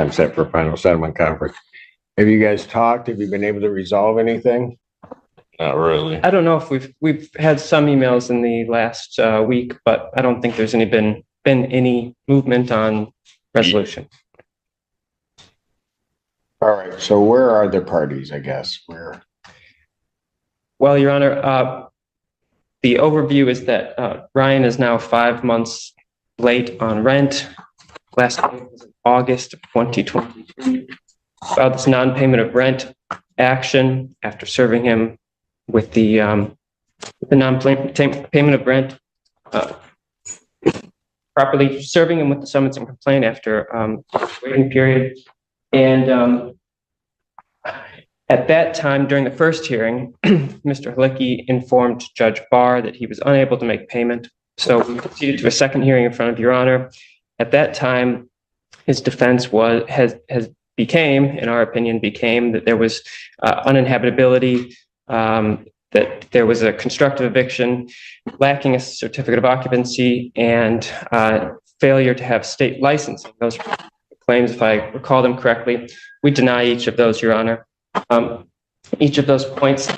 Time set for final settlement conference. Have you guys talked? Have you been able to resolve anything? Not really. I don't know if we've had some emails in the last week, but I don't think there's been any movement on resolution. All right. So where are the parties? I guess where. Well, Your Honor, the overview is that Ryan is now 5 months late on rent. Last payment was in August of 2023. Filed this non-payment of rent action after serving him with the non-payment of rent, properly serving him with the summons and complaint after waiting period. And at that time, during the first hearing, Mr. Halicki informed Judge Barr that he was unable to make payment. So we proceeded to a second hearing in front of Your Honor. At that time, his defense became, in our opinion, that there was uninhabitability, that there was a constructive eviction, lacking a certificate of occupancy, and failure to have state licensing. Those claims, if I recall them correctly, we deny each of those, Your Honor. Each of those points,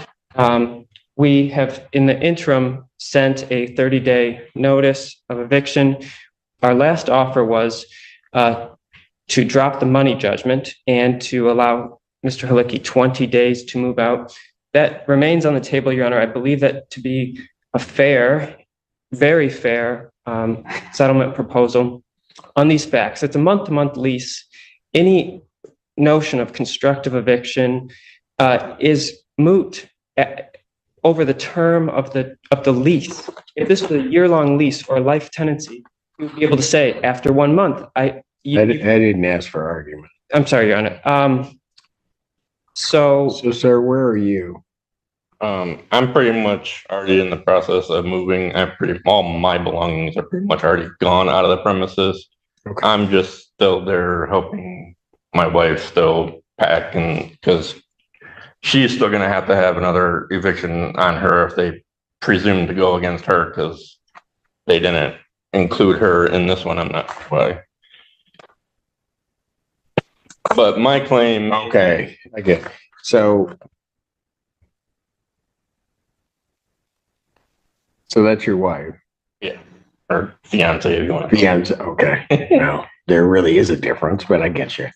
we have in the interim sent a 30-day notice of eviction. Our last offer was to drop the money judgment and to allow Mr. Halicki 20 days to move out. That remains on the table, Your Honor. I believe that to be a fair, very fair settlement proposal on these facts. It's a month-to-month lease. Any notion of constructive eviction is moot over the term of the lease. If this was a year-long lease or a life tenancy, you would be able to say after 1 month, I didn't ask for argument. I'm sorry, Your Honor. So, sir, where are you? I'm pretty much already in the process of moving. All my belongings are pretty much already gone out of the premises. Okay. I'm just still there helping my wife still pack, and because she's still going to have another eviction on her if they presume to go against her, because they didn't include her in this one. I'm not sure why. But my claim. Okay, I get it. So that's your wife. Yeah, or fiance, if you want. Fiance. Okay. Well, there really is a difference, but I get you.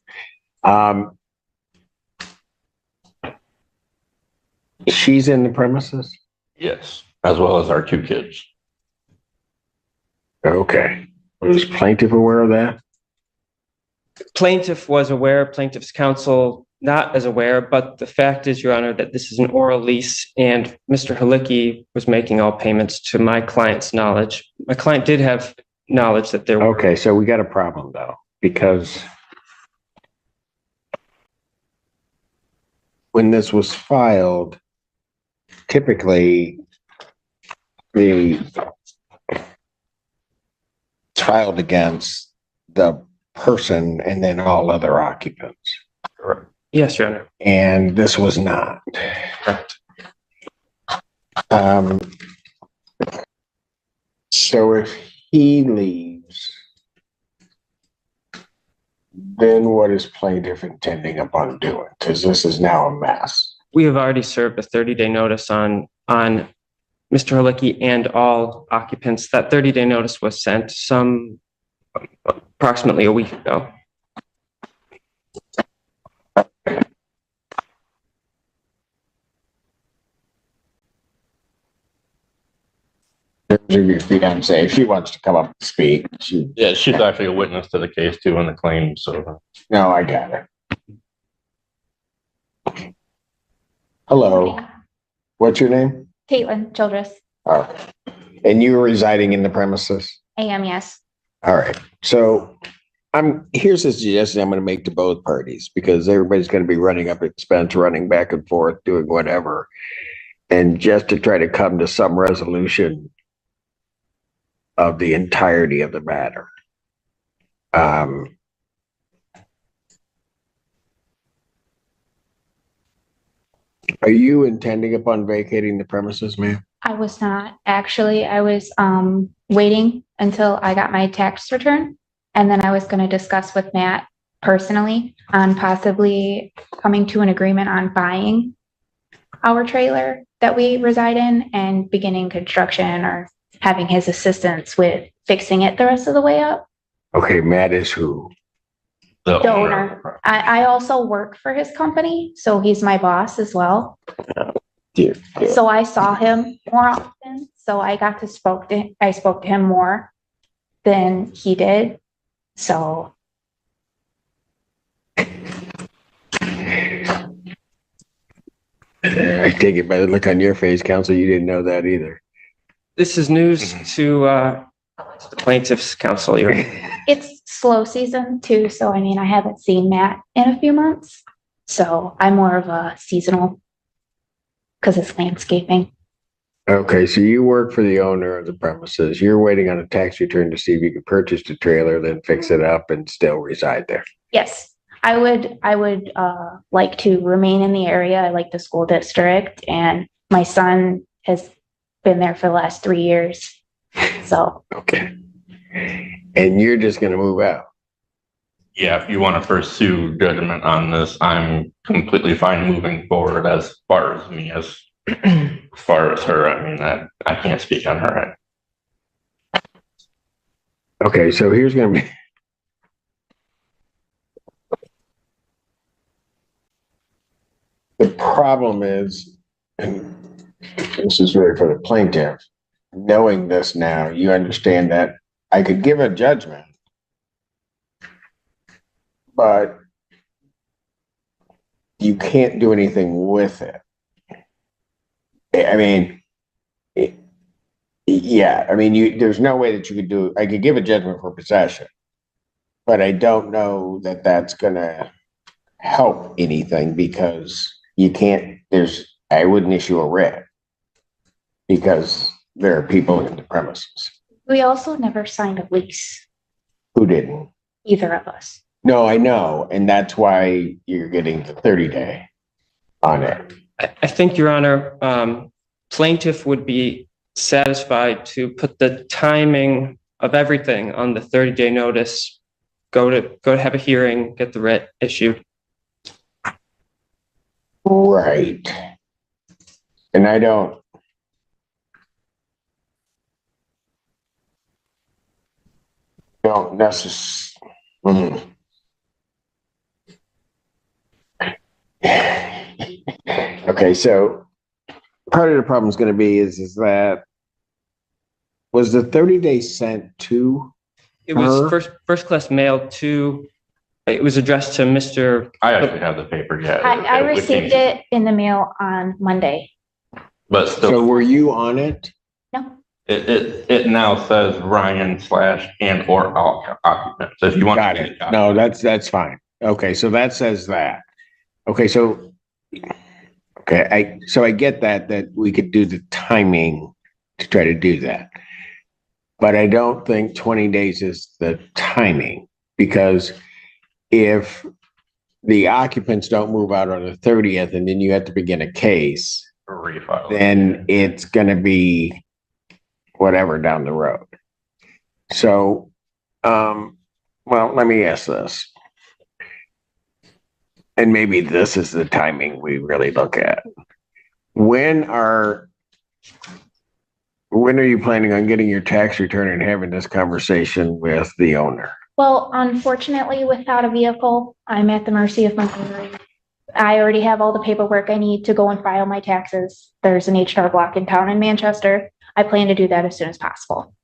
She's in the premises? Yes, as well as our 2 kids. Okay. Was plaintiff aware of that? Plaintiff was aware, plaintiff's counsel not as aware, but the fact is, Your Honor, that this is an oral lease and Mr. Halicki was making all payments to my client's knowledge. My client did have knowledge that there were. Okay, so we got a problem though, because when this was filed, typically it's filed against the person and then all other occupants. Yes, Your Honor. And this was not. Correct. So if he leaves, then what is plaintiff intending upon doing? Because this is now a mess. We have already served a 30-day notice on Mr. Halicki and all occupants. That 30-day notice was sent approximately a week ago. Your fiance, if she wants to come up and speak, she's actually a witness to the case too on the claim. So no, I got it. Hello, what's your name? Caitlin Childress. Oh, and you are residing in the premises? I am, yes. All right. So here's a suggestion I'm going to make to both parties, because everybody's going to be running up expense, running back and forth, doing whatever, and just to try to come to some resolution of the entirety of the matter. Are you intending upon vacating the premises, ma'am? I was not. Actually, I was waiting until I got my tax return, and then I was going to discuss with Matt personally on possibly coming to an agreement on buying our trailer that we reside in and beginning construction or having his assistance with fixing it the rest of the way up. Okay, Matt is who? The The owner. owner. I also work for his company, so he's my boss as well. Dear God. So I saw him more often, so I spoke to him more than he did. So I take it by the look on your face, counsel, you didn't know that either. This is news to the plaintiff's counsel. it's slow season too, so I mean I haven't seen Matt in a few months. So I'm more of a seasonal because it's landscaping. Okay, so you work for the owner of the premises. You're waiting on a tax return to see if you can purchase the trailer, then fix it up and still reside there. Yes, I would like to remain in the area. I like the school district, and my son has been there for the last 3 years. So Okay. And you're just gonna move out. Yeah, if you want to pursue judgment on this, I'm completely fine moving forward as far as me, as far as her. I mean, I can't speak on her end. Okay, so here's gonna be. The problem is, and this is really for the plaintiff, knowing this now, you understand that I could give a judgment, but you can't do anything with it. I mean, yeah, I mean, there's no way that you could do, I could give a judgment for possession, but I don't know that that's gonna help anything because you can't, I wouldn't issue a writ because there are people in the premises. we also never signed a lease, Who didn't? either of us. No, I know, and that's why you're getting the 30-day on it. I think, Your Honor, plaintiff would be satisfied to put the timing of everything on the 30-day notice, go to have a hearing, get the writ issued. Right. And I don't necessarily. Okay, so part of the problem is going to be is that was the 30 days sent to It was her? first class mail to, it was addressed to Mr. I actually have the paper, yeah. I received it in the mail on Monday. But So still, were you on it? No, it now says Ryan / and or occupant. So if you want. Got it. No, that's fine. Okay, so that says that. Okay, so I get that we could do the timing to try to do that. But I don't think 20 days is the timing because if the occupants don't move out on the 30th and then you have to begin a case, Refile. then it's going to be whatever down the road. So, well, let me ask this. And maybe this is the timing we really look at. When are you planning on getting your tax return and having this conversation with the owner? well, unfortunately, without a vehicle, I'm at the mercy of my neighbor. I already have all the paperwork I need to go and file my taxes. There's an HR block in town in Manchester. I plan to do that as soon as possible.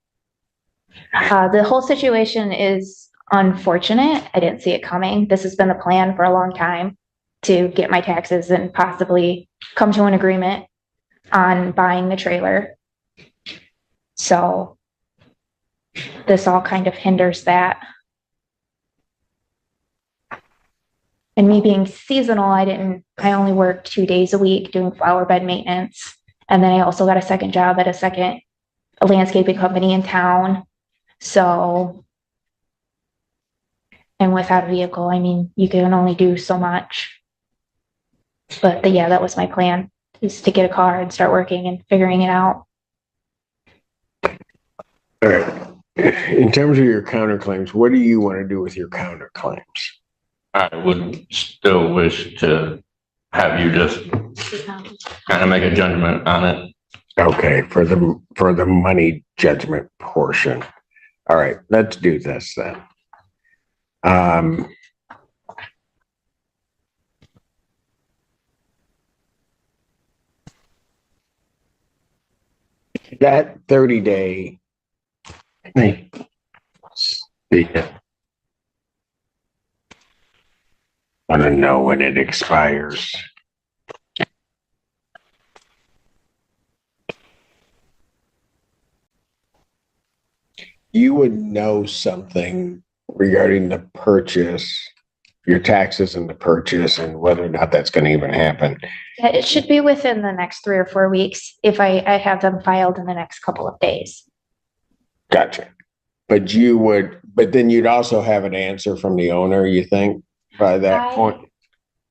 The whole situation is unfortunate. I didn't see it coming. This has been the plan for a long time to get my taxes and possibly come to an agreement on buying the trailer. So this all kind of hinders that. And me being seasonal, I only worked 2 days a week doing flower bed maintenance. And then I also got a second job at a landscaping company in town. So, and without a vehicle, I mean, you can only do so much. But yeah, that was my plan, is to get a car and start working and figuring it out. All right. In terms of your counterclaims, what do you want to do with your counterclaims? I would still wish to have you just kind of make a judgment on it. Okay, for the money judgment portion. All right, let's do this then. That 30-day. I don't know when it expires. You would know something regarding the purchase, your taxes and the purchase, and whether or not that's going to even happen. Yeah, it should be within the next 3 or 4 weeks if I have them filed in the next couple of days. Gotcha. But then you'd also have an answer from the owner, you think, by that point?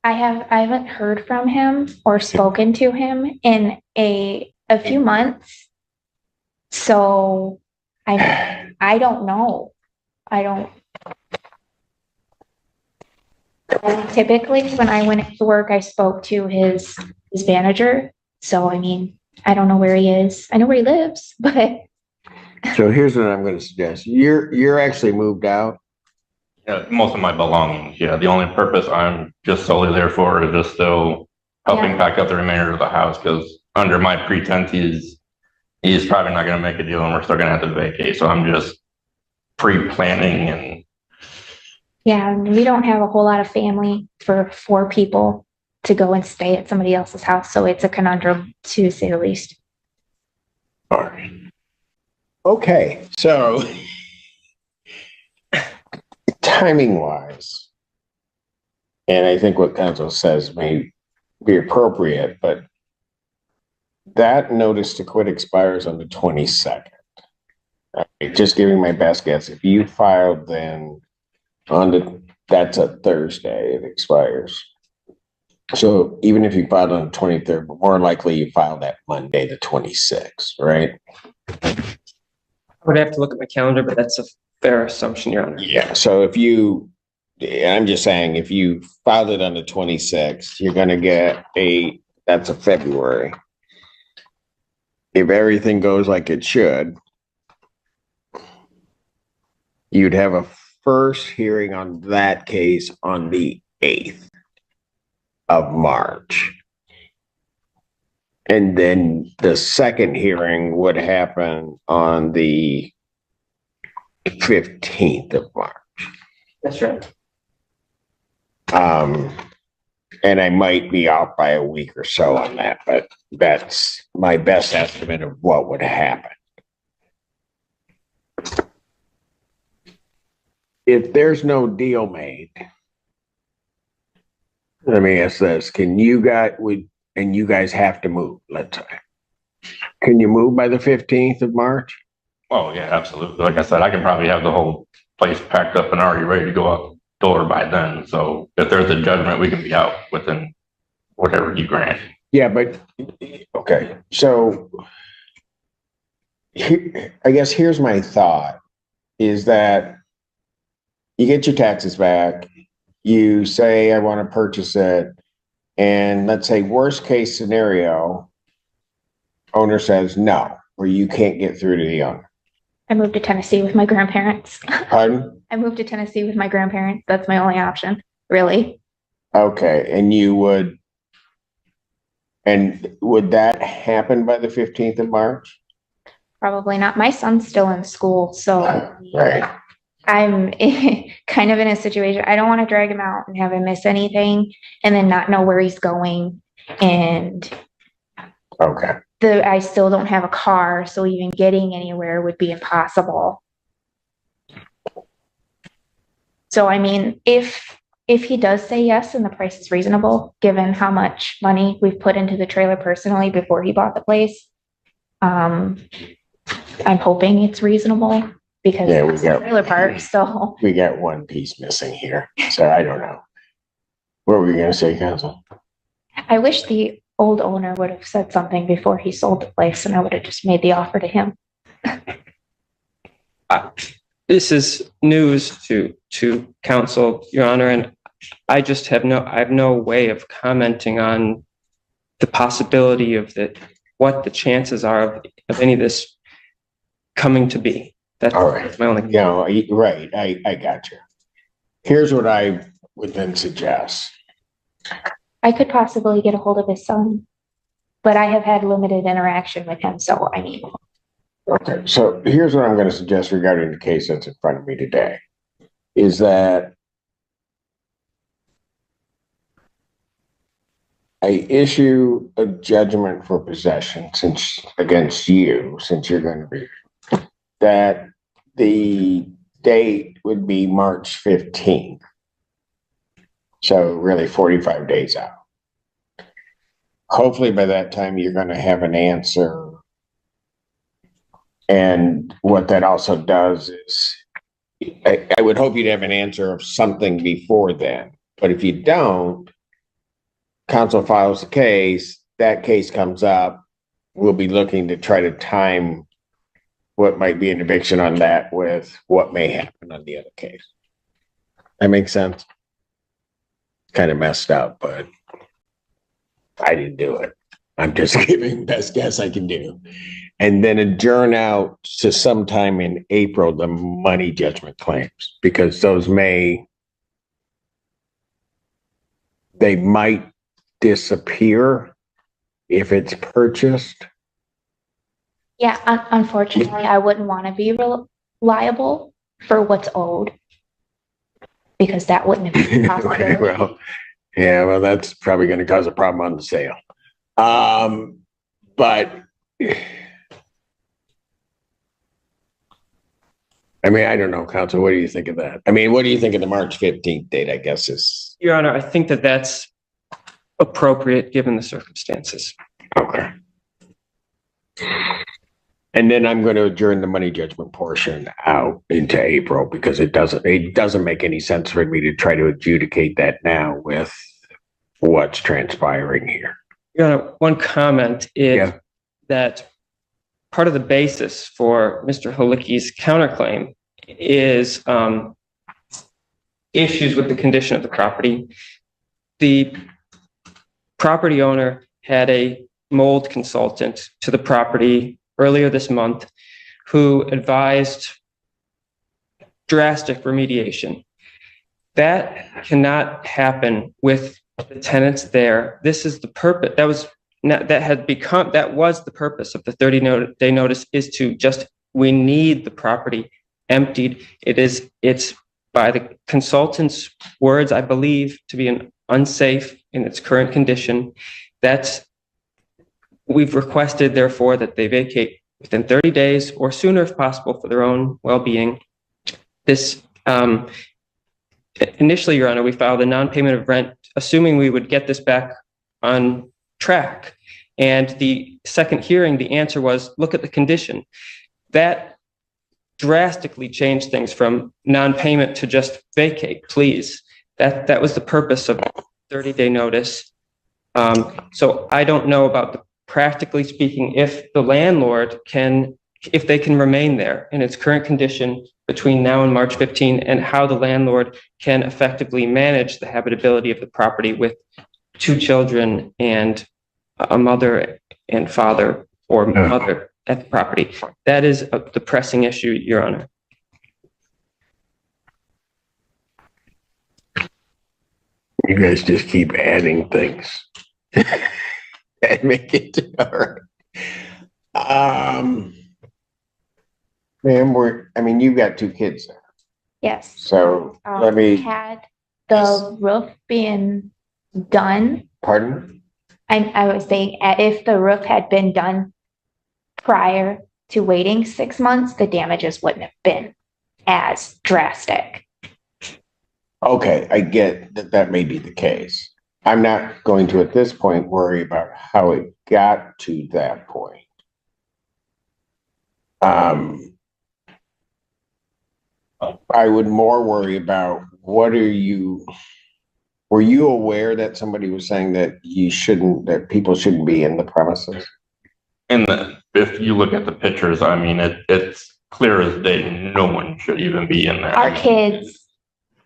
I haven't heard from him or spoken to him in a few months. So I don't know. Typically, when I went to work, I spoke to his manager. So, I mean, I don't know where he is. I know where he lives, but. So here's what I'm going to suggest. You're actually moved out. Yeah, most of my belongings. Yeah, the only purpose I'm just solely there for is just still helping pack up the remainder of the house, because under my pretense, he's probably not going to make a deal and we're still going to have to vacate. So I'm just pre-planning and. Yeah, we don't have a whole lot of family for 4 people to go and stay at somebody else's house. So it's a conundrum, to say the least. All right. Okay, so timing wise, and I think what council says may be appropriate, but that notice to quit expires on the 22nd. Just giving my best guess. If you filed then that's a Thursday, it expires. So even if you filed on the 23rd, but more likely you filed that Monday, the 26th, right? I would have to look at my calendar, but that's a fair assumption, Your Honor. Yeah, so I'm just saying, if you filed it on the 26th, you're gonna get that's a February. If everything goes like it should, you'd have a first hearing on that case on the 8th of March. And then the second hearing would happen on the 15th of March. That's right. And I might be off by a week or so on that, but that's my best estimate of what would happen. If there's no deal made, let me ask this, you guys have to move, let's say. Can you move by the 15th of March? Oh yeah, absolutely. Like I said, I can probably have the whole place packed up and already ready to go out door by then. So if there's a judgment, we can be out within whatever you grant. Yeah, but okay. So I guess here's my thought is that you get your taxes back, you say, I want to purchase it. And let's say worst case scenario, owner says no, or you can't get through to the owner. I moved to Tennessee with my grandparents. Pardon? I moved to Tennessee with my grandparents. That's my only option, really. Okay. And would that happen by the 15th of March? Probably not. My son's still in school, so Right. I'm kind of in a situation. I don't want to drag him out and have him miss anything and then not know where he's going. And Okay. I still don't have a car, so even getting anywhere would be impossible. So, I mean, if he does say yes and the price is reasonable, given how much money we've put into the trailer personally before he bought the place, I'm hoping it's reasonable because it's a trailer park. So we got one piece missing here. So I don't know. What were you going to say, Council? I wish the old owner would have said something before he sold the place and I would have just made the offer to him. This is news to council, Your Honor, and I just have no way of commenting on the possibility of what the chances are of any of this coming to be. That's All right. that's my only. Yeah, right. I got you. Here's what I would then suggest. I could possibly get a hold of his son, but I have had limited interaction with him, so I mean, Okay, so here's what I'm going to suggest regarding the case that's in front of me today, is that I issue a judgment for possession against you, since you're going to be, that the date would be March 15th. So really 45 days out. Hopefully by that time you're going to have an answer. And what that also does is, I would hope you'd have an answer of something before then. But if you don't, council files the case, that case comes up, we'll be looking to try to time what might be an eviction on that with what may happen on the other case. That makes sense? Kind of messed up, but I didn't do it. I'm just giving best guess I can do. And then adjourn out to sometime in April, the money judgment claims, because those they might disappear if it's purchased. yeah, unfortunately, I wouldn't want to be liable for what's owed because that wouldn't have been possible. Well, that's probably going to cause a problem on the sale. But I mean, I don't know, counsel, what do you think of that? I mean, what do you think of the March 15th date, I guess is? Your Honor, I think that's appropriate given the circumstances. Okay. And then I'm going to adjourn the money judgment portion out into April because it doesn't make any sense for me to try to adjudicate that now with what's transpiring here. Your Honor, one comment is that part of the basis for Mr. Halicki's counterclaim is issues with the condition of the property. The property owner had a mold consultant to the property earlier this month who advised drastic remediation. That cannot happen with the tenants there. This is the purpose. That was the purpose of the 30-day notice, is to just, we need the property emptied. It's by the consultant's words, I believe, to be unsafe in its current condition. We've requested, therefore, that they vacate within 30 days or sooner if possible for their own well-being. This, initially, Your Honor, we filed a non-payment of rent, assuming we would get this back on track. And the second hearing, the answer was, look at the condition. That drastically changed things from non-payment to just vacate, please. That was the purpose of 30-day notice. So I don't know about practically speaking, if the landlord if they can remain there in its current condition between now and March 15, and how the landlord can effectively manage the habitability of the property with 2 children and a mother and father or mother at the property. That is the pressing issue, Your Honor. You guys just keep adding things and make it hard. Ma'am, you've got 2 kids there. Yes. So let me. Had the roof been done? Pardon? I was saying, if the roof had been done prior to waiting 6 months, the damages wouldn't have been as drastic. Okay, I get that may be the case. I'm not going to, at this point, worry about how it got to that point. I would more worry about were you aware that somebody was saying that that people shouldn't be in the premises? And if you look at the pictures, it's clear as day. No one should even be in there. Our kids.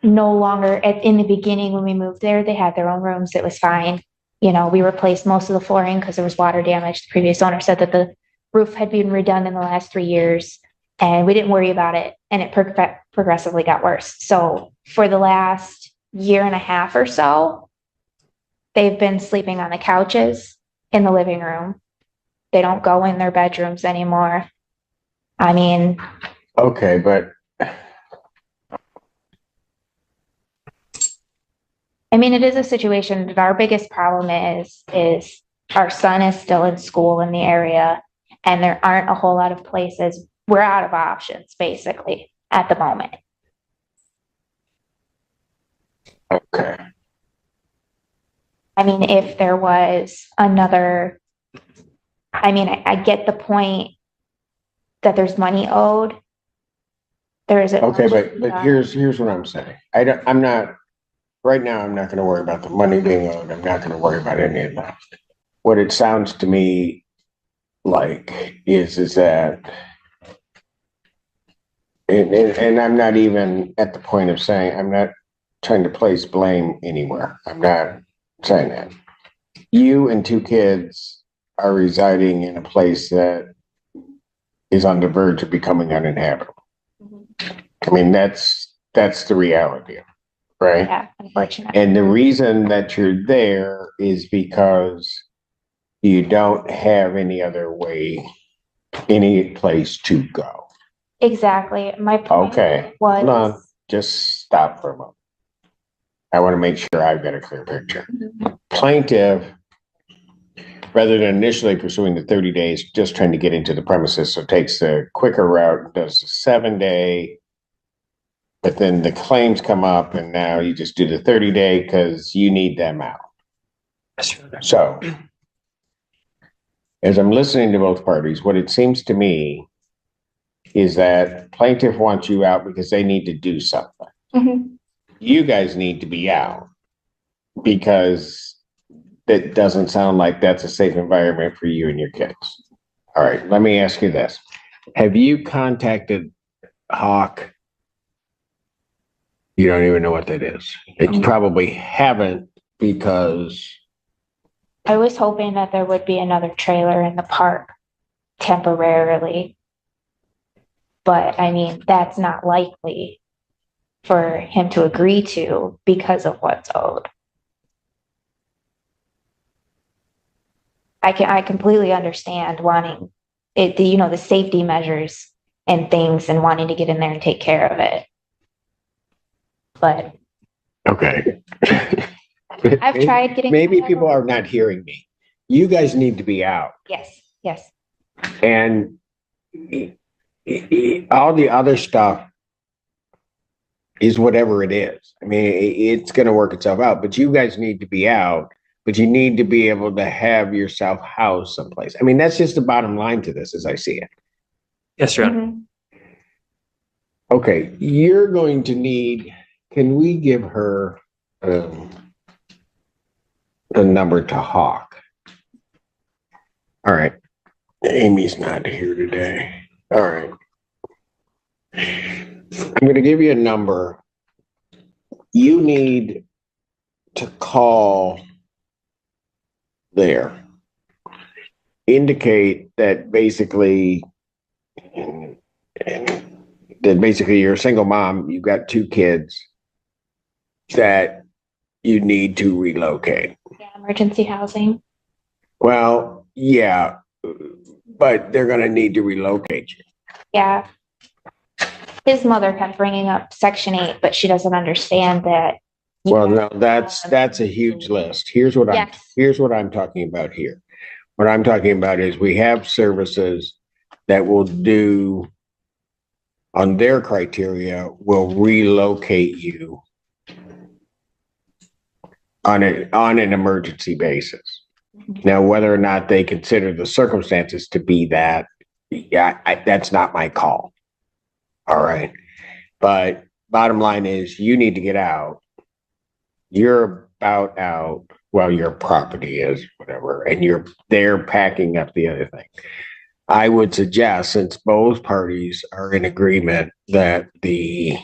no longer, in the beginning when we moved there, they had their own rooms. It was fine. You know, we replaced most of the flooring because there was water damage. The previous owner said that the roof had been redone in the last 3 years, and we didn't worry about it. And it progressively got worse. So for the last year and a half or so, they've been sleeping on the couches in the living room. They don't go in their bedrooms anymore. I mean, Okay, but it is a situation that our biggest problem is our son is still in school in the area, and there aren't a whole lot of places. We're out of options basically at the moment. okay. I mean, if there was another, I get the point that there's money owed. There isn't. Okay, but here's what I'm saying. I'm not, right now, I'm not gonna worry about the money being owed. I'm not gonna worry about any of that. What it sounds to me like is that, and I'm not even at the point of saying, I'm not trying to place blame anywhere. I'm not saying that. You and 2 kids are residing in a place that is on the verge of becoming uninhabitable. I mean, that's the reality, right? Yeah, unfortunately. And the reason that you're there is because you don't have any other way, any place to go. Exactly. My point Okay, hold on, was, just stop for a moment. I want to make sure I've got a clear picture. Mhm. Plaintiff, rather than initially pursuing the 30 days, just trying to get into the premises, so takes the quicker route, does the 7-day, but then the claims come up and now you just do the 30-day because you need them out. So, as I'm listening to both parties, what it seems to me is that plaintiff wants you out because they need to do something. Mhm. You guys need to be out because it doesn't sound like that's a safe environment for you and your kids. All right, let me ask you this. Have you contacted Hawk? You don't even know what that is. You probably haven't because, I was hoping that there would be another trailer in the park temporarily. But that's not likely for him to agree to because of what's owed. I completely understand wanting it, the safety measures and things and wanting to get in there and take care of it. But okay. I've tried getting. Maybe people are not hearing me. You guys need to be out. Yes. And all the other stuff is whatever it is. I mean, it's going to work itself out, but you guys need to be out, but you need to be able to have yourself housed someplace. I mean, that's just the bottom line to this as I see it. Yes, Your Honor. Mhm. Okay, you're going to need, can we give her a number to Hawk? All right. Amy's not here today. All right. I'm going to give you a number. You need to call there. Indicate that basically, you're a single mom, you've got 2 kids, that you need to relocate. Yeah, emergency housing. Well, yeah, but they're going to need to relocate you. Yeah. His mother kept bringing up Section 8, but she doesn't understand that. Well, no, that's a huge list. Here's what I'm talking about here. What I'm talking about is we have services that will do, on their criteria, will relocate you on an emergency basis. Now, whether or not they consider the circumstances to be that, that's not my call. All right. But bottom line is you need to get out. You're about out. Well, your property is, whatever, and they're packing up the other thing. I would suggest, since both parties are in agreement that the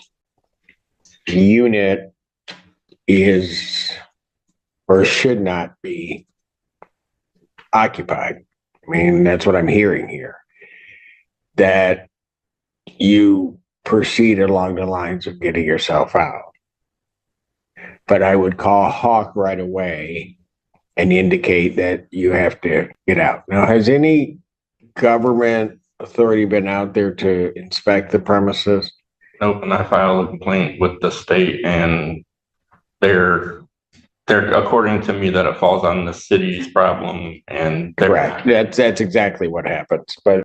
unit is or should not be occupied. I mean, that's what I'm hearing here. That you proceed along the lines of getting yourself out. But I would call Hawk right away and indicate that you have to get out. Now, has any government authority been out there to inspect the premises? Nope, and I filed a complaint with the state, and they're according to me that it falls on the city's problem, and Correct. That's exactly what happens. But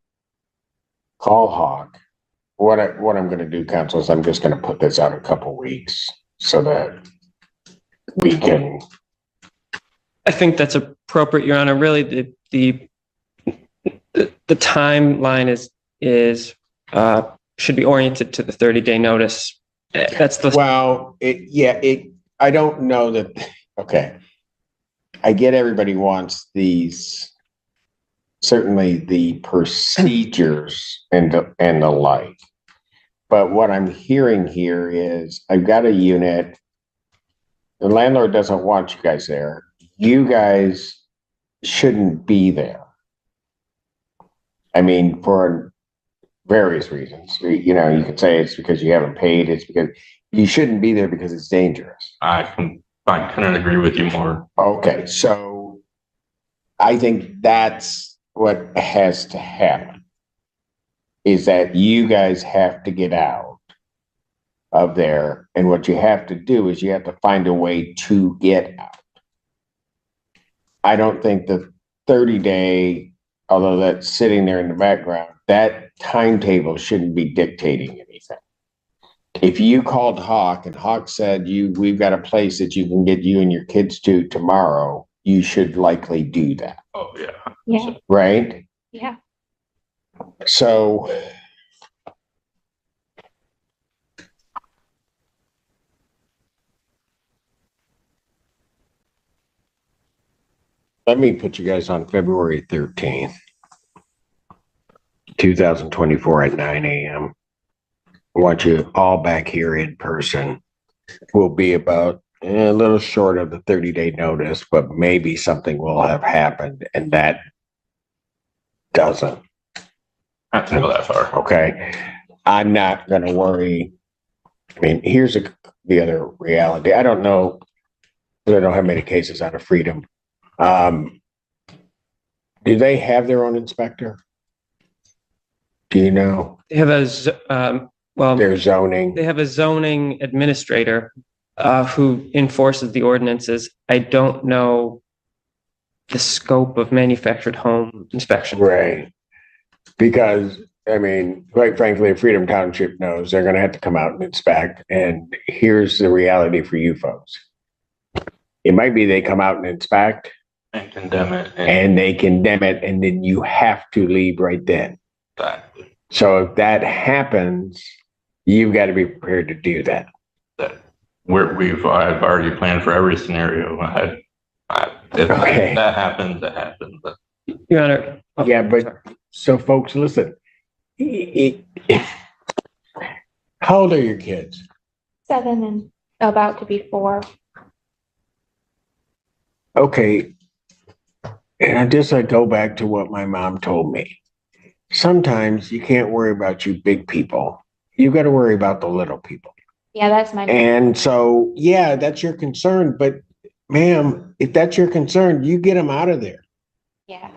call Hawk. What I'm going to do, council, is I'm just going to put this out a couple weeks so that we can. I think that's appropriate, Your Honor. Really, the timeline should be oriented to the 30-day notice. That's the Well, I don't know that. Okay, I get everybody wants these. Certainly, the procedures and the like. But what I'm hearing here is I've got a unit. The landlord doesn't want you guys there. You guys shouldn't be there. I mean, for various reasons. You know, you could say it's because you haven't paid. It's because you shouldn't be there because it's dangerous. I couldn't agree with you more. Okay, so I think that's what has to happen. Is that you guys have to get out of there. And what you have to do is you have to find a way to get out. I don't think the 30-day, although that's sitting there in the background, that timetable shouldn't be dictating anything. If you called Hawk and Hawk said we've got a place that you can get you and your kids to tomorrow, you should likely do that. Oh, yeah. Yeah, Right? yeah. So let me put you guys on February 13th, 2024 at 9 a.m. I want you all back here in person. We'll be about a little short of the 30-day notice, but maybe something will have happened and that doesn't. I have to go that far. Okay. I'm not going to worry. I mean, here's the other reality. I don't know, because I don't have many cases out of Freedom. Do they have their own inspector? Do you know? they have Their zoning? they have a zoning administrator who enforces the ordinances. I don't know the scope of manufactured home inspection. Right. Because, I mean, quite frankly, if Freedom Township knows, they're going to have to come out and inspect. And here's the reality for you folks. It might be they come out and inspect. And condemn it. And they condemn it, and then you have to leave right then. Exactly. So if that happens, you've got to be prepared to do that. I've already planned for every scenario. If Okay. that happens, that happens. Your Honor. Yeah, but so folks, listen. How old are your kids? 7 and about to be 4. Okay. And I go back to what my mom told me. Sometimes you can't worry about you big people. You got to worry about the little people. Yeah, that's my. And so, yeah, that's your concern. But ma'am, if that's your concern, you get them out of there. Yeah.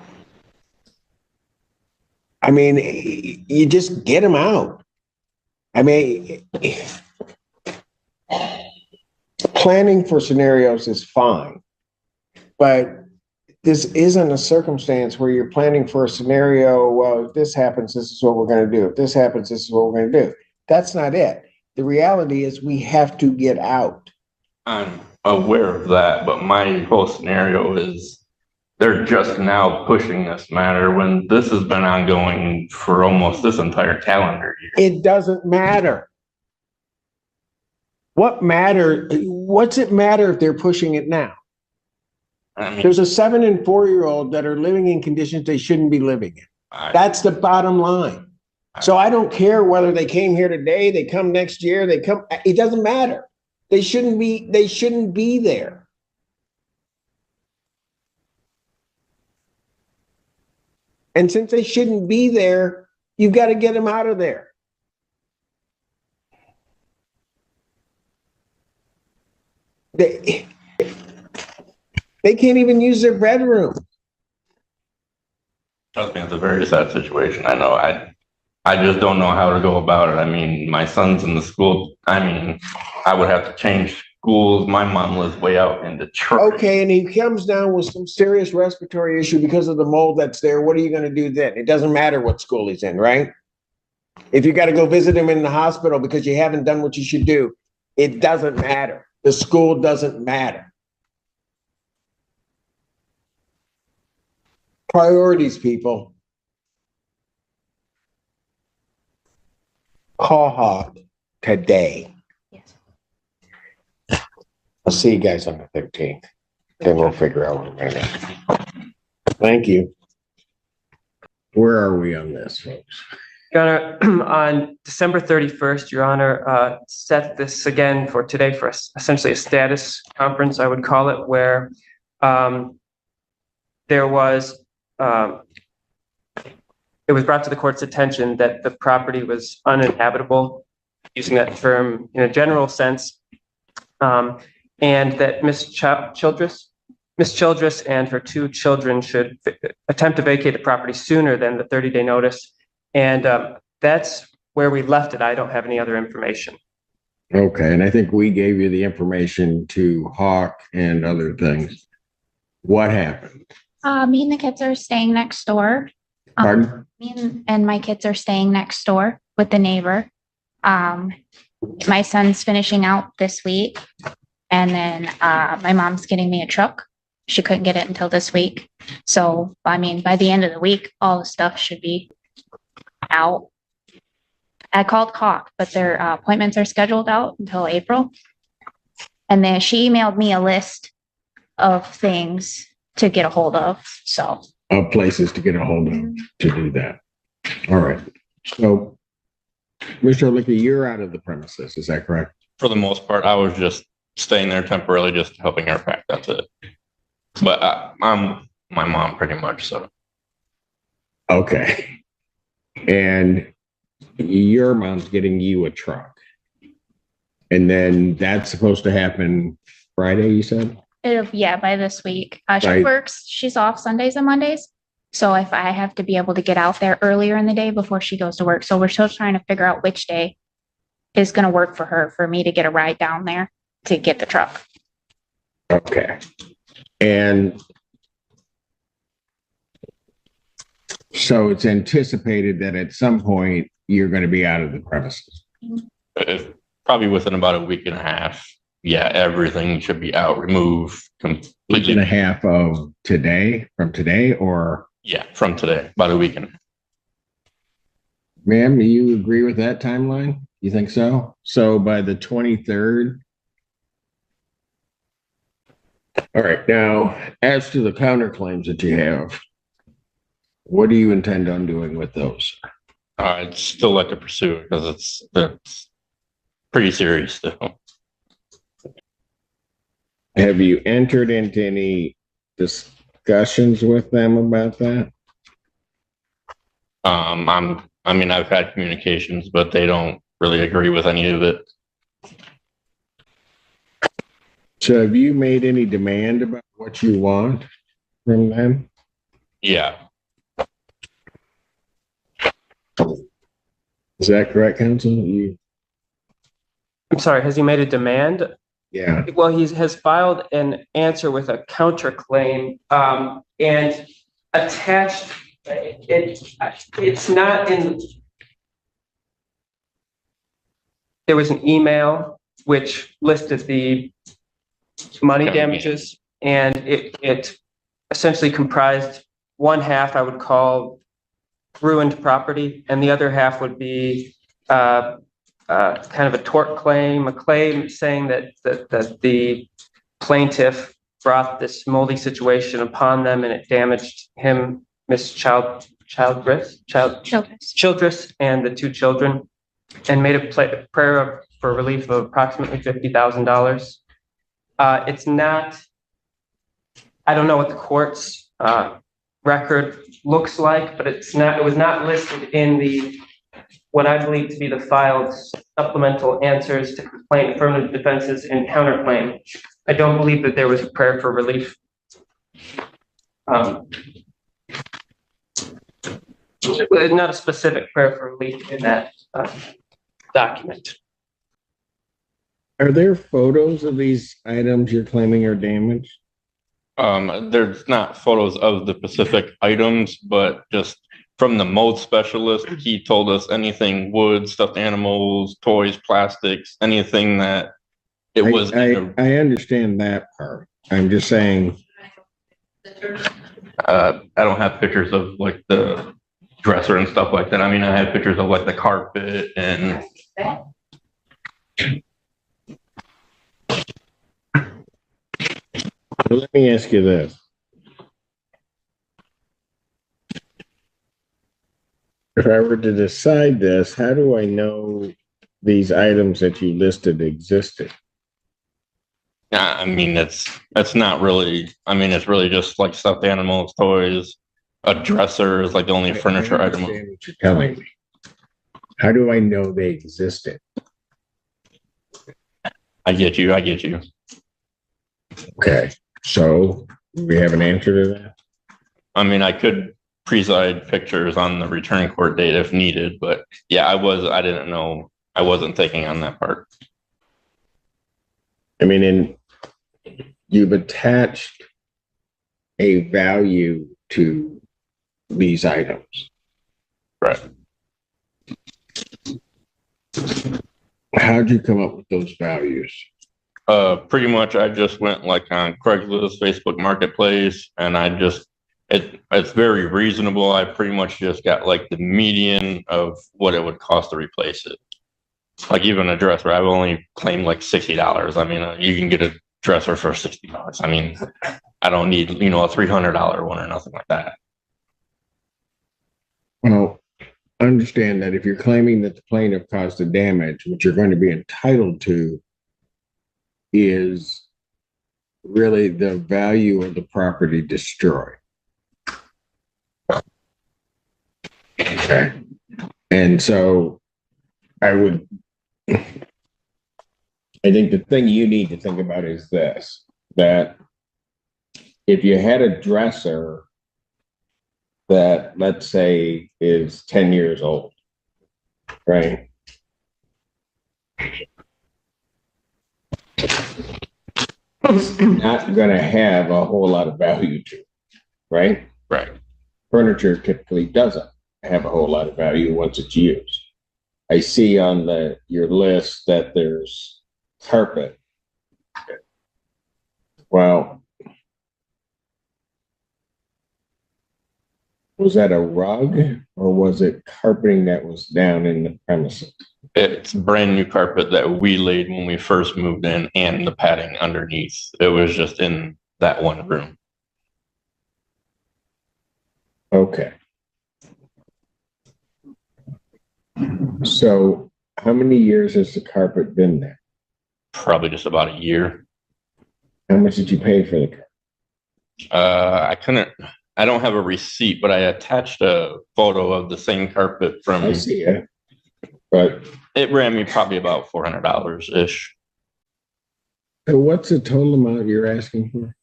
I mean, you just get them out. I mean, planning for scenarios is fine, but this isn't a circumstance where you're planning for a scenario. Well, if this happens, this is what we're going to do. If this happens, this is what we're going to do. That's not it. The reality is we have to get out. I'm aware of that, but my whole scenario is they're just now pushing this matter when this has been ongoing for almost this entire calendar year. It doesn't matter. What's it matter if they're pushing it now? I mean, There's a 7 and 4-year-old that are living in conditions they shouldn't be living in. That's the bottom line. So I don't care whether they came here today, they come next year, it doesn't matter. They shouldn't be there. And since they shouldn't be there, you've got to get them out of there. They can't even use their bedroom. Trust me, it's a very sad situation. I know. I just don't know how to go about it. I mean, my son's in the school. I mean, I would have to change schools. My mom lives way out in Detroit. Okay, and he comes down with some serious respiratory issue because of the mold that's there. What are you going to do then? It doesn't matter what school he's in, right? If you got to go visit him in the hospital because you haven't done what you should do, it doesn't matter. The school doesn't matter. Priorities, people. Call Hawk today. Yes. I'll see you guys on the 13th. Then we'll figure out what we're going to do. Thank you. Where are we on this, folks? Your Honor, on December 31st, Your Honor, set this again for today for essentially a status conference, I would call it, where there was, it was brought to the court's attention that the property was uninhabitable, using that term in a general sense, and that Miss Childress and her two children should attempt to vacate the property sooner than the 30-day notice. And that's where we left it. I don't have any other information. Okay, and I think we gave you the information to Hawk and other things. What happened? Me and the kids are staying next door. Pardon? Me and my kids are staying next door with the neighbor. My son's finishing out this week. And then my mom's getting me a truck. She couldn't get it until this week. So, I mean, by the end of the week, all the stuff should be out. I called Hawk, but their appointments are scheduled out until April. And then she emailed me a list of things to get a hold of. So, Of places to get a hold of to do that. All right. So, Mr. Licky, you're out of the premises. Is that correct? For the most part, I was just staying there temporarily, just helping her pack. That's it. But I'm my mom pretty much. So. Okay. And your mom's getting you a truck. And then that's supposed to happen Friday, you said? by this week. She Right. works, she's off Sundays and Mondays. So if I have to be able to get out there earlier in the day before she goes to work. So we're still trying to figure out which day is going to work for her, for me to get a ride down there to get the truck. Okay. And so it's anticipated that at some point you're going to be out of the premises. Probably within about a week and a half. Yeah, everything should be out, removed Week completely. and a half of today, from today, or Yeah, from today, about a week and a half. ma'am, do you agree with that timeline? You think so? So by the 23rd? All right. Now, as to the counterclaims that you have, what do you intend on doing with those? I'd still like to pursue it because it's pretty serious still. Have you entered into any discussions with them about that? I've had communications, but they don't really agree with any of it. So have you made any demand about what you want from them? Yeah, Is that correct, counsel? I'm sorry, has he made a demand? Yeah. Well, he has filed an answer with a counterclaim, and attached, it's not in. There was an email which listed the money damages, and it essentially comprised one half I would call ruined property, and the other half would be kind of a tort claim, a claim saying that the plaintiff brought this moldy situation upon them and it damaged him, Miss Childress, and the two children, and made a prayer of for relief of approximately $50,000. It's not, I don't know what the court's record looks like, but it was not listed in what I believe to be the filed supplemental answers to complaint, affirmative defenses, and counterclaim. I don't believe that there was a prayer for relief. Not a specific prayer for relief in that document. Are there photos of these items you're claiming are damaged? There's not photos of the specific items, but just from the mold specialist, he told us anything wood, stuffed animals, toys, plastics, anything that it was. I understand that part. I'm just saying. I don't have pictures of like the dresser and stuff like that. I mean, I have pictures of like the carpet and. Let me ask you this. If I were to decide this, how do I know these items that you listed existed? Yeah, I mean, it's not really, I mean, it's really just like stuffed animals, toys, a dresser is like the only furniture item. What you're telling me. How do I know they existed? I get you. Okay. So we have an answer to that? I mean, I could preside pictures on the return court date if needed, but yeah, I didn't know, I wasn't thinking on that part. I mean, you've attached a value to these items. Right. How'd you come up with those values? Pretty much I just went like on Craigslist, Facebook Marketplace, and it's very reasonable. I pretty much just got like the median of what it would cost to replace it. Like even a dresser, I've only claimed like $60. I mean, you can get a dresser for $60. I mean, I don't need, a $300 one or nothing like that. Well, understand that if you're claiming that the plaintiff caused the damage, what you're going to be entitled to is really the value of the property destroyed. Okay. And so I think the thing you need to think about is this, that if you had a dresser that, let's say, is 10 years old, right? It's not going to have a whole lot of value to it, right? Right. Furniture typically doesn't have a whole lot of value once it's used. I see on your list that there's carpet. Well, was that a rug or was it carpeting that was down in the premises? It's brand new carpet that we laid when we first moved in and the padding underneath. It was just in that one room. Okay. So how many years has the carpet been there? Probably just about a year. How much did you pay for the carpet? I don't have a receipt, but I attached a photo of the same carpet from. I see it, but it ran me probably about $400 ish. So what's the total amount you're asking for?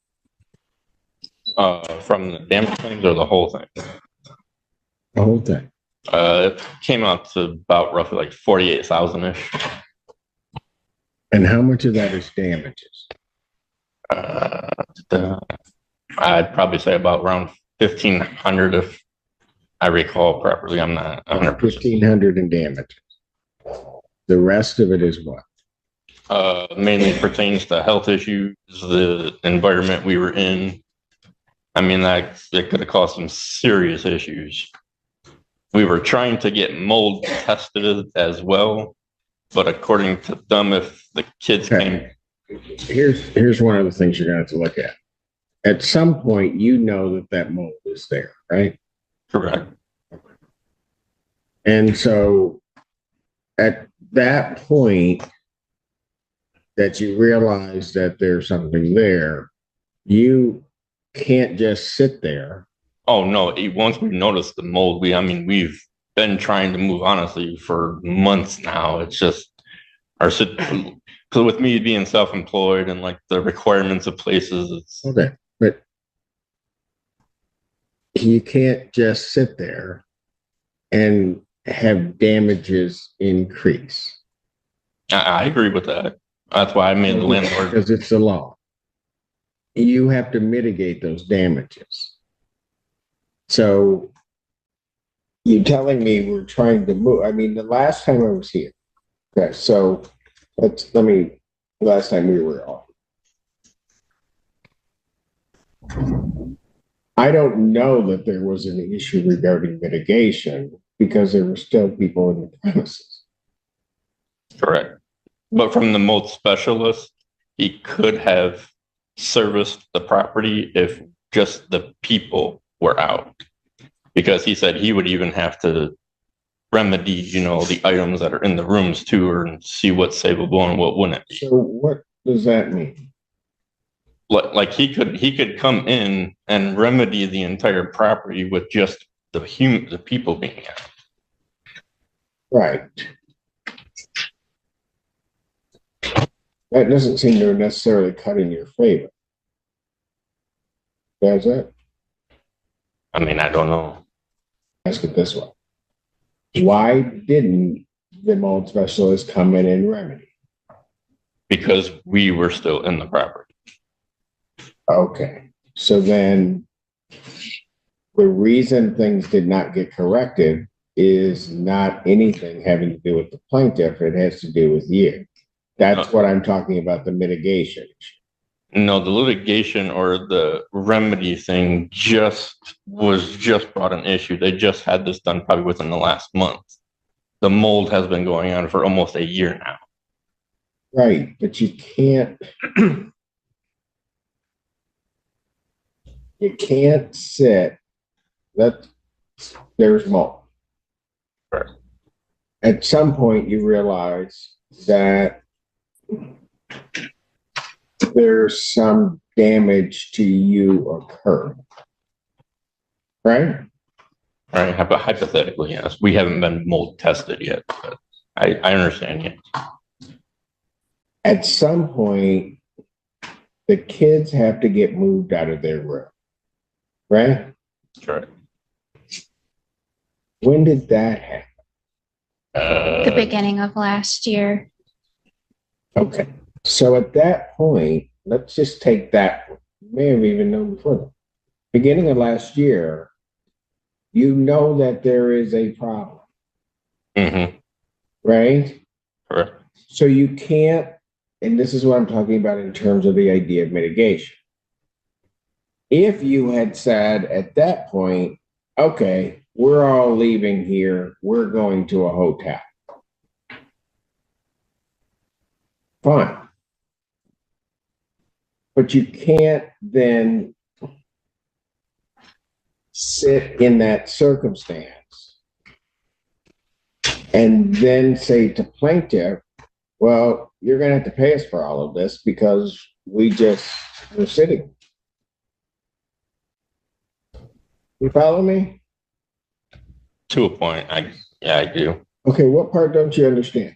From the damage claims or the whole thing? The whole thing. It came out to about roughly like 48,000 ish. And how much of that is damages? I'd probably say about around 1,500 if I recall properly. I'm not 100%. 1,500 in damages. The rest of it is what? Mainly pertains to health issues, the environment we were in. I mean, it could have caused some serious issues. We were trying to get mold tested as well, but according to them, if the kids came. Here's one of the things you're going to have to look at. At some point, you know that mold is there, right? Correct. And so at that point, that you realize that there's something there, you can't just sit there. Oh no! Once we noticed the mold, we've been trying to move honestly for months now. It's just because with me being self-employed and like the requirements of places, it's Okay, but you can't just sit there and have damages increase. I agree with that. That's why I made the landlord. Because it's the law. You have to mitigate those damages. So you telling me we're trying to move, I mean, the last time I was here, okay, so last time we were off. I don't know that there was an issue regarding mitigation because there were still people in the premises. Correct. But from the mold specialist, he could have serviced the property if just the people were out. Because he said he would even have to remedy, the items that are in the rooms too, and see what's savable and what wouldn't be. So what does that mean? Like he could come in and remedy the entire property with just the people being out. Right. That doesn't seem to necessarily cut in your favor. Does it? I mean, I don't know. Ask it this way. Why didn't the mold specialist come in and remedy? Because we were still in the property. Okay. So then the reason things did not get corrected is not anything having to do with the plaintiff. It has to do with you. That's what I'm talking about, the mitigation. No, the litigation or the remedy thing was just brought an issue. They just had this done probably within the last month. The mold has been going on for almost a year now. Right, but you can't sit there's mold. Right. At some point you realize that there's some damage to you occurred. Right? Right. But hypothetically, yes. We haven't been mold tested yet, but I understand you. At some point, the kids have to get moved out of their room. Right? Right. When did that happen? The beginning of last year. Okay. So at that point, let's just take that. May have even known before that. Beginning of last year, you know that there is a problem. Mm-hmm. Right? Correct. So you can't, and this is what I'm talking about in terms of the idea of mitigation. If you had said at that point, okay, we're all leaving here, we're going to a hotel. Fine. But you can't then sit in that circumstance and then say to plaintiff, well, you're going to have to pay us for all of this because we're sitting. You follow me? To a point, I do. Okay, what part don't you understand?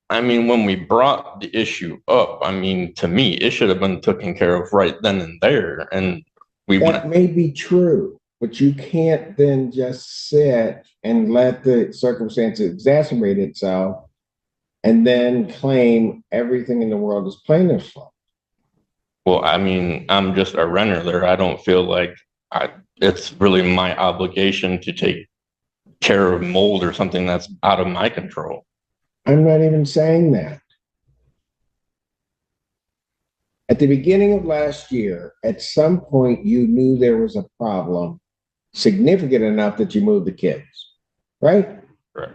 I mean, when we brought the issue up, I mean, to me, it should have been taken care of right then and there. And that may be true, but you can't then just sit and let the circumstance exacerbate itself and then claim everything in the world is plaintiff's fault. Well, I mean, I'm just a renter there. I don't feel like it's really my obligation to take care of mold or something that's out of my control. I'm not even saying that. At the beginning of last year, at some point, you knew there was a problem significant enough that you moved the kids, right? Right.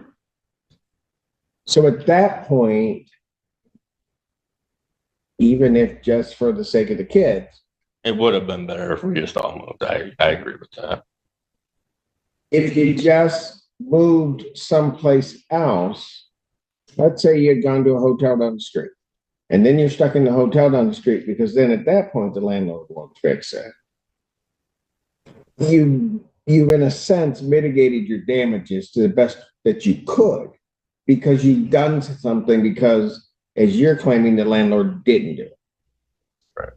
So at that point, even if just for the sake of the kids, it would have been better if we just all moved. I agree with that. If you just moved someplace else, let's say you had gone to a hotel down the street, And then you're stuck in the hotel down the street because then at that point, the landlord won't fix it. You in a sense mitigated your damages to the best that you could because you've done something because as you're claiming the landlord didn't do it. Right.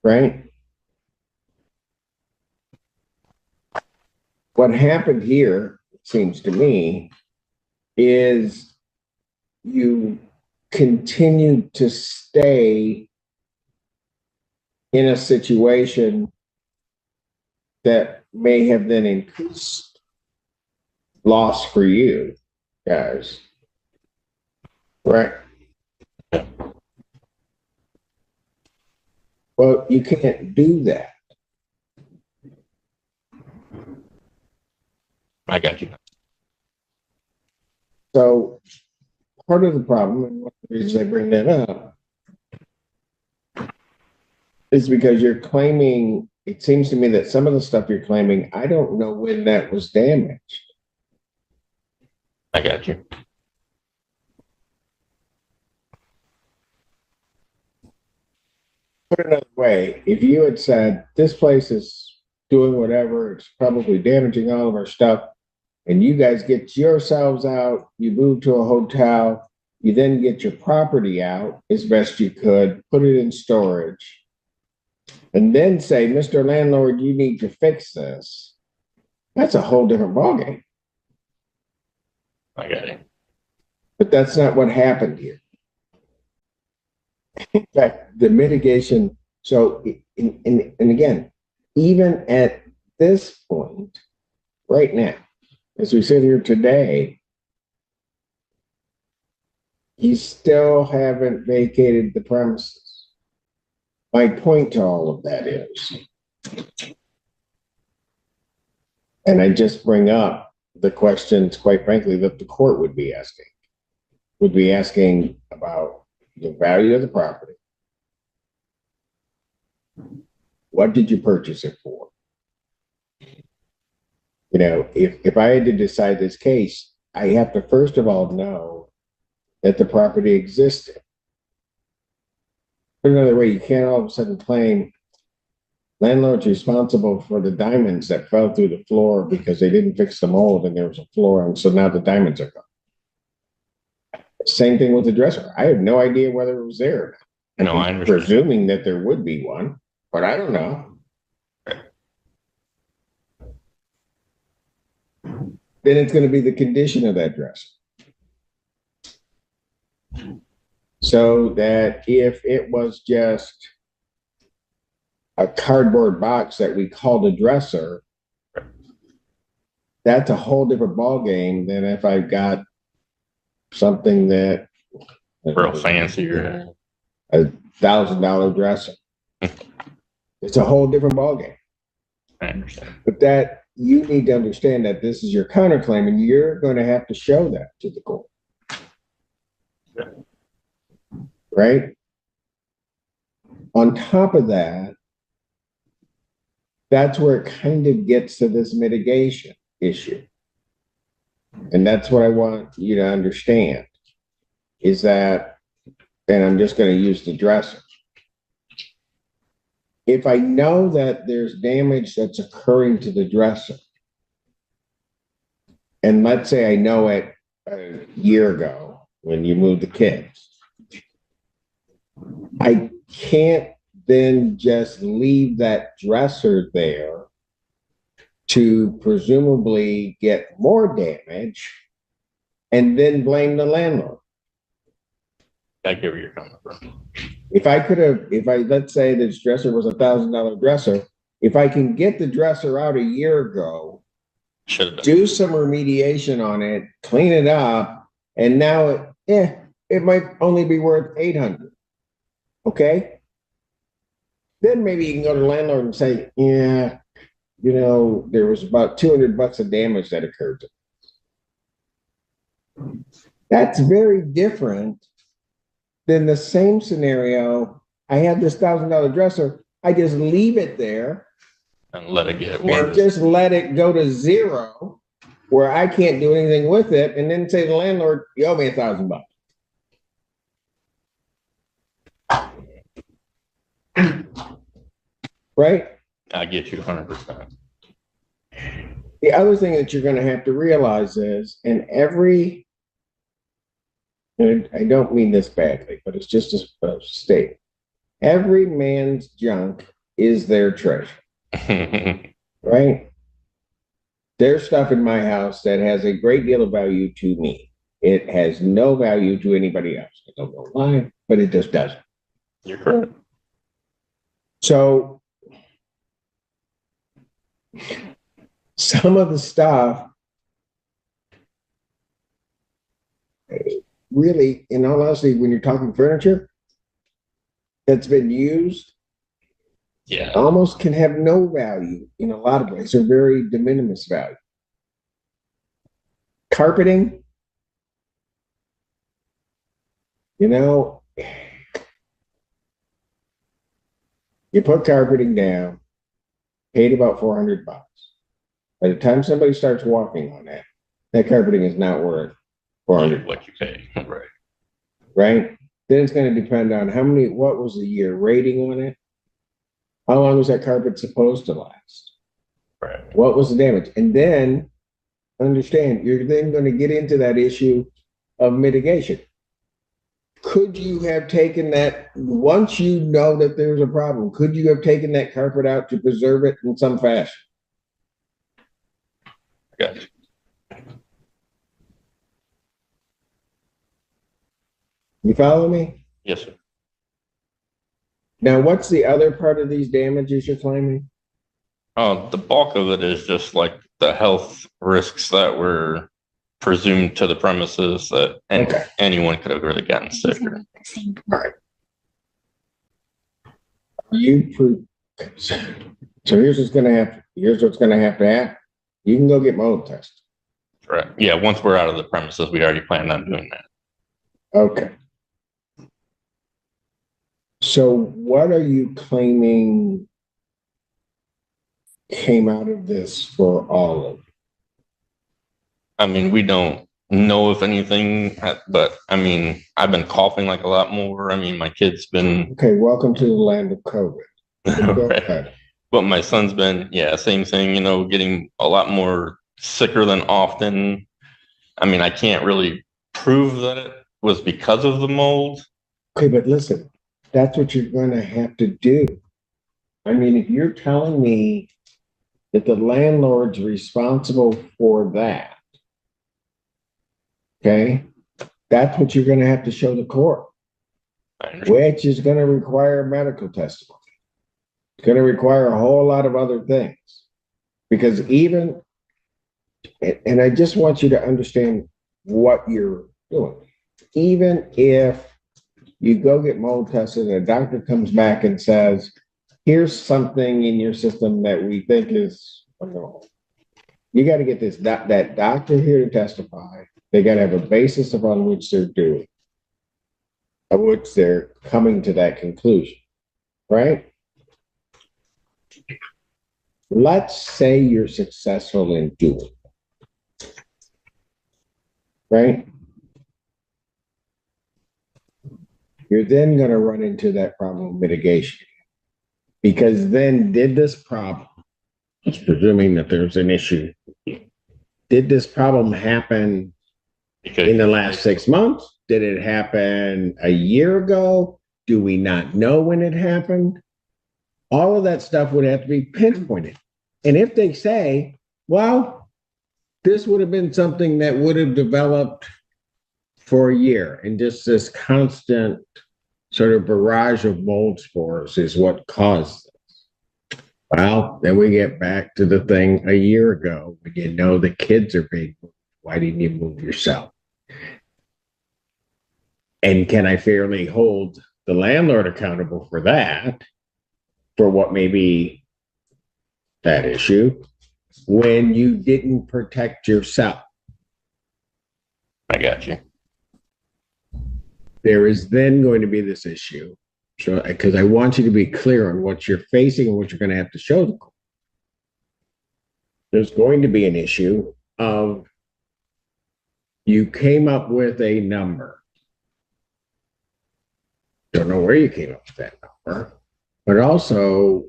Right? What happened here, it seems to me, is you continued to stay in a situation that may have then increased loss for you guys. Right? Well, you can't do that. I got you. So part of the problem, and one of the reasons I bring that up, is because you're claiming, it seems to me that some of the stuff you're claiming, I don't know when that was damaged. I got you. Put it another way, if you had said, this place is doing whatever, it's probably damaging all of our stuff, and you guys get yourselves out, you move to a hotel, you then get your property out as best you could, put it in storage, and then say, Mr. Landlord, you need to fix this. That's a whole different ballgame. I got it. But that's not what happened here. In fact, the mitigation, so, and again, even at this point, right now, as we sit here today, you still haven't vacated the premises. My point to all of that is, and I just bring up the questions, quite frankly, that the court would be asking about the value of the property. What did you purchase it for? You know, if I had to decide this case, I have to first of all know that the property existed. Put another way, you can't all of a sudden claim landlord's responsible for the diamonds that fell through the floor because they didn't fix the mold and there was a floor, and so now the diamonds are gone. Same thing with the dresser. I have no idea whether it was there. No, I understand. Presuming that there would be one, but I don't know. Then it's going to be the condition of that dresser. So that if it was just a cardboard box that we called a dresser, that's a whole different ballgame than if I've got something that Real fancy or $1,000 dresser. It's a whole different ballgame. I understand. But that you need to understand that this is your counterclaim, and you're going to have to show that to the court. Yeah. Right? On top of that, that's where it kind of gets to this mitigation issue. And that's what I want you to understand is that, and I'm just going to use the dresser. If I know that there's damage that's occurring to the dresser, and let's say I know it a year ago when you moved the kids, I can't then just leave that dresser there to presumably get more damage and then blame the landlord. I get where you're coming from. If let's say this dresser was $1,000 dresser, if I can get the dresser out a year ago, do some remediation on it, clean it up, and now it might only be worth $800. Okay? Then maybe you can go to the landlord and say, yeah, you know, there was about $200 of damage that occurred. That's very different than the same scenario. I had this $1,000 dresser. I just leave it there And let it get and worse. just let it go to zero where I can't do anything with it. And then say to the landlord, you owe me $1,000. right? I get you 100%. The other thing that you're going to have to realize is, and I don't mean this badly, but it's just a statement. Every man's junk is their treasure, right? There's stuff in my house that has a great deal of value to me. It has no value to anybody else. I don't know why, but it just doesn't. You're correct. So some of the stuff, really, in all honesty, when you're talking furniture that's been used, Yeah. almost can have no value in a lot of ways, or very de minimis value. Carpeting, you put carpeting down, paid about $400. By the time somebody starts walking on that, that carpeting is not worth $400. What you pay, right? Right? Then it's going to depend on what was the year rating on it? How long was that carpet supposed to last? Right. What was the damage? And then understand, you're then going to get into that issue of mitigation. Could you have taken that, once you know that there's a problem, could you have taken that carpet out to preserve it in some fashion? Gotcha. You follow me? Yes, sir. Now, what's the other part of these damages you're claiming? The bulk of it is just like the health risks that were presumed to the premises that anyone could have really gotten sick. Right. So here's what's going to happen. Here's what's going to happen. You can go get mold tested. Right. Yeah. Once we're out of the premises, we already planned on doing that. Okay. So what are you claiming came out of this for all of it? I mean, we don't know if anything, but I mean, I've been coughing like a lot more. I mean, my kid's been. Okay, welcome to the land of COVID. Go Right. ahead. But my son's been, same thing, getting a lot more sicker than often. I mean, I can't really prove that it was because of the mold. Okay, but listen, that's what you're going to have to do. I mean, if you're telling me that the landlord's responsible for that, okay, that's what you're going to have to show the court, which is going to require medical testimony. It's going to require a whole lot of other things. Because and I just want you to understand what you're doing. Even if you go get mold tested and a doctor comes back and says, here's something in your system that we think is wrong. You got to get that doctor here to testify. They got to have a basis upon which they're doing, of which they're coming to that conclusion, right? Let's say you're successful in doing it, right? You're then going to run into that problem of mitigation. Because then did this problem, presuming that there's an issue, did this problem happen in the last 6 months? Did it happen a year ago? Do we not know when it happened? All of that stuff would have to be pinpointed. And if they say, well, this would have been something that would have developed for a year, and just this constant sort of barrage of mold spores is what caused this. Well, then we get back to the thing a year ago. When you know the kids are being moved, why didn't you move yourself? And can I fairly hold the landlord accountable for that, for what may be that issue, when you didn't protect yourself? I got you. There is then going to be this issue. So, because I want you to be clear on what you're facing and what you're going to have to show the court. There's going to be an issue of you came up with a number. Don't know where you came up with that number, but also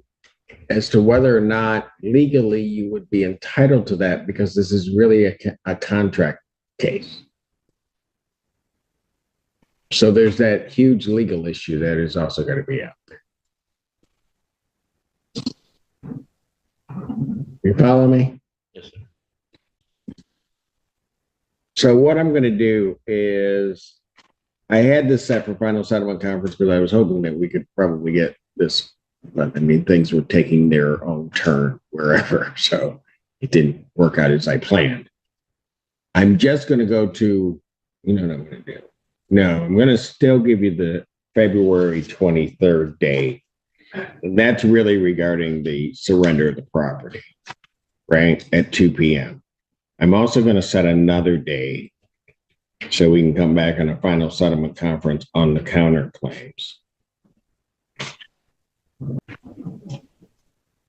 as to whether or not legally you would be entitled to that, because this is really a contract case. So there's that huge legal issue that is also going to be out there. You follow me? Yes, sir. So what I'm going to do is, I had this set for final settlement conference because I was hoping that we could probably get this, but I mean, things were taking their own turn wherever, so it didn't work out as I planned. I'm just going to go to, you know what I'm going to do? No, I'm going to still give you the February 23rd date. That's really regarding the surrender of the property, right, at 2 p.m. I'm also going to set another date so we can come back on a final settlement conference on the counterclaims.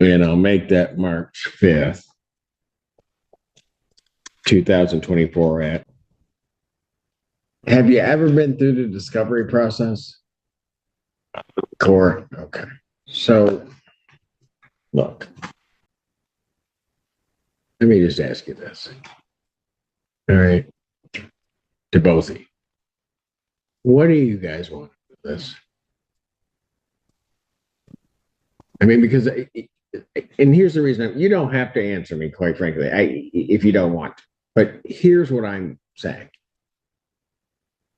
And I'll make that March 5th, 2024 at. Have you ever been through the discovery process? Core, okay. So, look, let me just ask you this. All right. To both of you. What do you guys want with this? I mean, because, and here's the reason, you don't have to answer me, quite frankly, if you don't want to. But here's what I'm saying.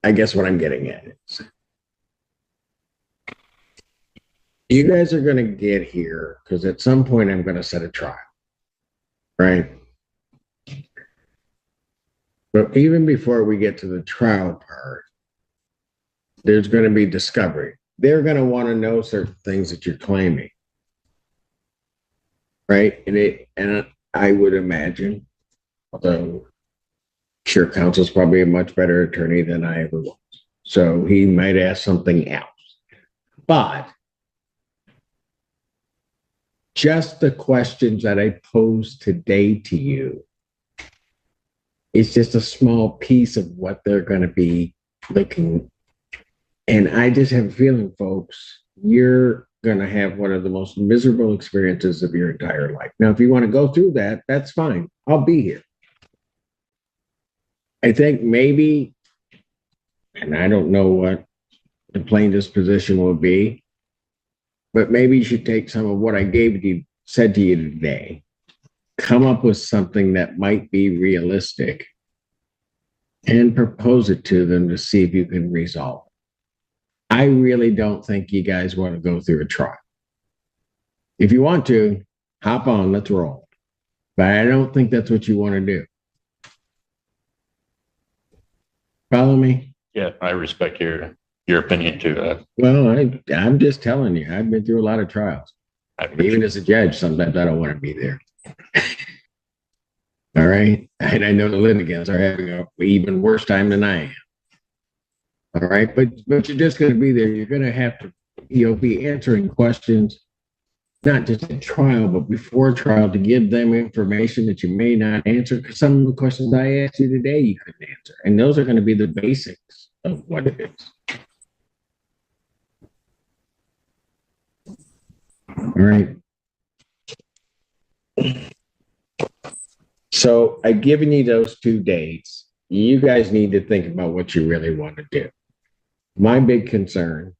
I guess what I'm getting at is, you guys are going to get here because at some point I'm going to set a trial, right? But even before we get to the trial part, there's going to be discovery. They're going to want to know certain things that you're claiming, right? And I would imagine, although sure, counsel's probably a much better attorney than I ever was, so he might ask something else. But just the questions that I posed today to you, it's just a small piece of what they're going to be looking. And I just have a feeling, folks, you're going to have one of the most miserable experiences of your entire life. Now, if you want to go through that, that's fine. I'll be here. I think maybe, and I don't know what the plaintiff's position will be, but maybe you should take some of what I said to you today, come up with something that might be realistic and propose it to them to see if you can resolve it. I really don't think you guys want to go through a trial. If you want to, hop on, let's roll. But I don't think that's what you want to do. Follow me? Yeah, I respect your opinion too. Well, I'm just telling you, I've been through a lot of trials. Even as a judge, sometimes I don't want to be there. All right. And I know the litigants are having an even worse time than I am. All right. But you're just going to be there. You're going to have to, be answering questions, not just at trial, but before trial, to give them information that you may not answer. Because some of the questions I asked you today, you couldn't answer. And those are going to be the basics of what it is. All right. So I've given you those 2 dates. You guys need to think about what you really want to do. My big concern,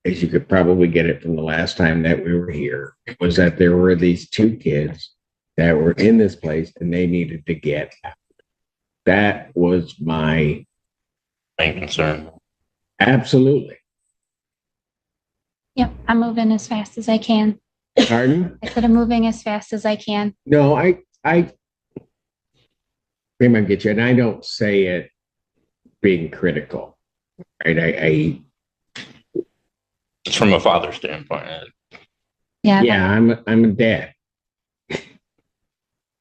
as you could probably get it from the last time that we were here, was that there were these 2 kids that were in this place and they needed to get out. That was my main concern. Absolutely. Yep, I'm moving as fast as I can. Pardon? I said I'm moving as fast as I can. No, I might get you, and I don't say it being critical, right? It's from a father standpoint. Yeah. I'm a dad,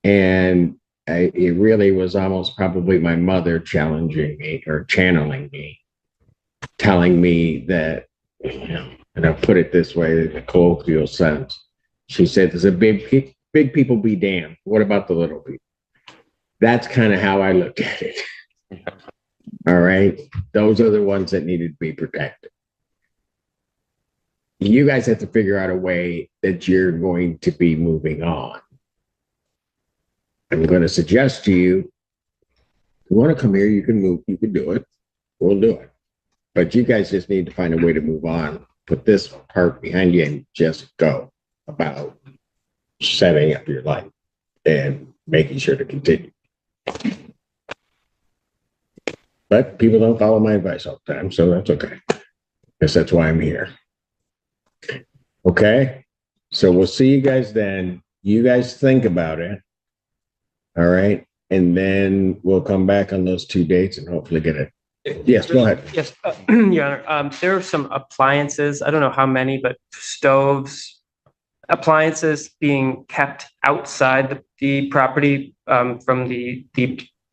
and it really was almost probably my mother challenging me or channeling me, telling me that, and I'll put it this way in a colloquial sense. She said, "There's a big people be damned. What about the little people?" That's kind of how I looked at it. All right. Those are the ones that needed to be protected. you guys have to figure out a way that you're going to be moving on. I'm going to suggest to you, if you want to come here, you can move, you can do it. We'll do it. But you guys just need to find a way to move on. Put this part behind you and just go about setting up your life and making sure to continue. But people don't follow my advice all the time, so that's okay. Because that's why I'm here. Okay? So we'll see you guys then. You guys think about it. All right? And then we'll come back on those 2 dates and hopefully get it. Yes, go ahead. Yes, Your Honor, there are some appliances, I don't know how many, but stoves, appliances being kept outside the property from the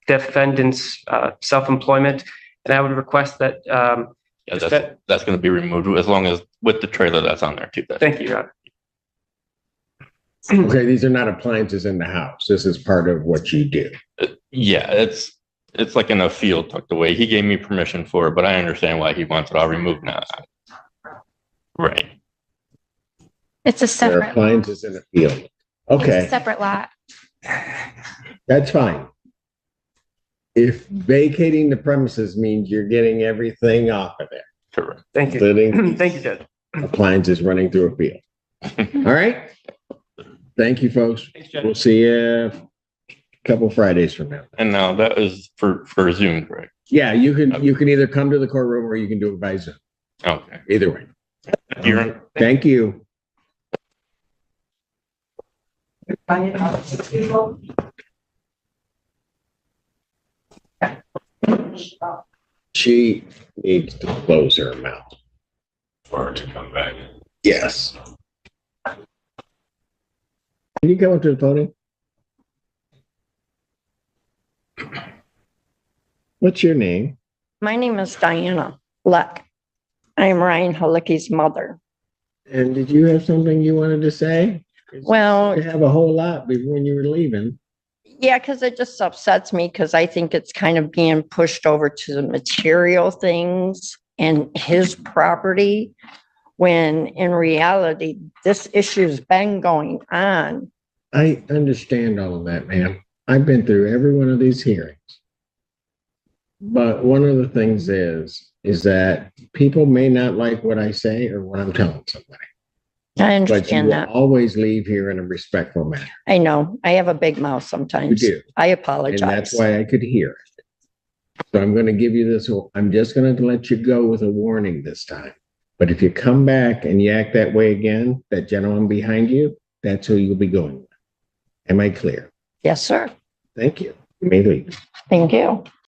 defendant's self-employment. And I would request that. Yeah, that's going to be removed as long as with the trailer that's on there too. Thank you, Your Honor. Okay, these are not appliances in the house. This is part of what you do. Yeah, it's like in a field tucked away. He gave me permission for it, but I understand why he wants it all removed now. Right. It's a There are separate, appliances in the field. it's a Okay, separate lot. that's fine. If vacating the premises means you're getting everything off of there, Correct. Thank you. including Thank you, Judge. appliances running through a field. All right? Thank you, folks. Thanks, Judge. We'll see you a couple Fridays from now. And now that is for Zoom, correct? Yeah, you can either come to the courtroom or you can do it by Zoom. Okay. Either way. You're Thank you. She needs to close her mouth. for her to come back. Yes. Can you come up to the podium? What's your name? My name is Diana Leck. I am Ryan Halicki's mother. And did you have something you wanted to say? Well, You have a whole lot when you were leaving. yeah, because it just upsets me because I think it's kind of being pushed over to the material things and his property, when in reality, this issue's been going on. I understand all of that, ma'am. I've been through every one of these hearings. But one of the things is that people may not like what I say or what I'm telling somebody. I But you understand will that. always leave here in a respectful manner. I know. I have a big mouth sometimes. You do. I And apologize. that's why I could hear it. So I'm going to give you this. I'm just going to let you go with a warning this time. But if you come back and you act that way again, that gentleman behind you, that's who you'll be going with. Am I clear? Yes, sir. Thank you. You may leave. Thank you.